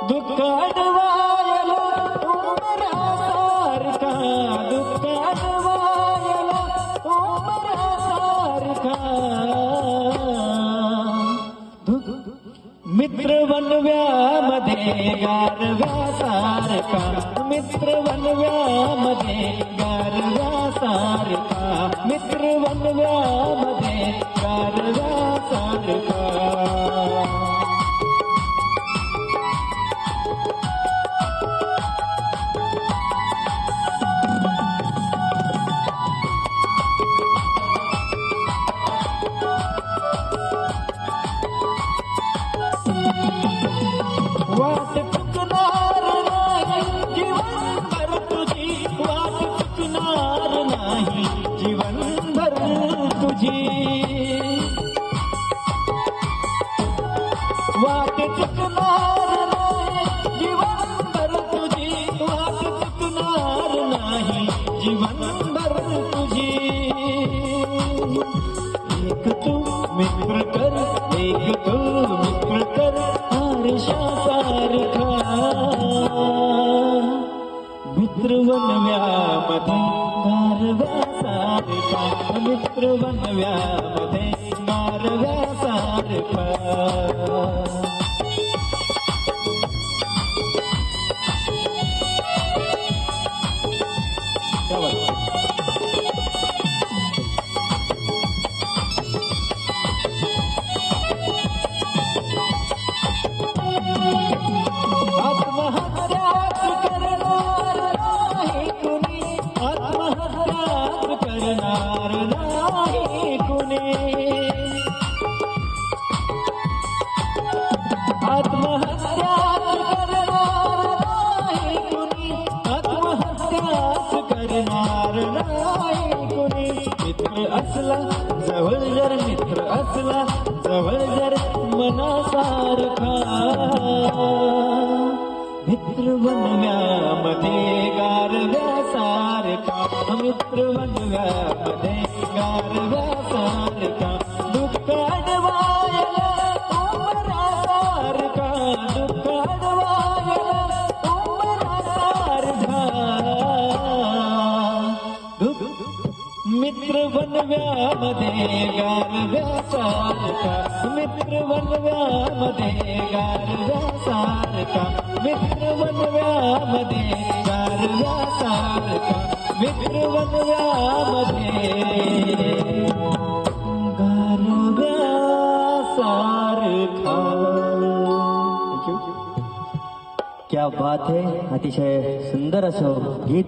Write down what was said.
दुःख अडवायला उमरासारखा, दुःख अडवायला उमरासारखा, मित्र वनव्यामध्ये गारव्यासारखा, मित्र वनव्यामध्ये गारव्यासारखा, मित्र वनव्यामध्ये गारव्यासारखा. वाट चुकणार नाही जीवनभर तुझी, वाट चुकणार नाही जीवनभर तुझी, वाट चुकणार नाही जीवनभर तुझी, वाट चुकणार नाही जीवनभर तुझी. एक तू मित्र कर, एक तू मित्र कर आरशासारखा, मित्र वनव्यामध्ये गारव्यासारखा, मित्र वनव्यामध्ये गारव्यासारखा. आत्महत्याच करणार नाही कुणी, आत्महत्याच करणार नाही कुणी, आत्महत्याच करणार नाही कुणी, आत्महत्याच करणार नाही कुणी. मित्र असला जवळ जर, मित्र असला जवळ जर मनासारखा, मित्र वनव्यामध्ये गारव्यासारखा, मित्र वनव्यामध्ये गारव्यासारखा, दुःख अडवायला उमरासारखा, दुःख अडवायला उमरासारखा, मित्र वनव्यामध्ये गारव्यासारखा, मित्र वनव्यामध्ये गारव्यासारखा, मित्र वनव्यामध्ये गारव्यासारखा, मित्र वनव्यामध्ये गारव्यासारखा. क्या बात है. अतिशय सुंदर असं गीत.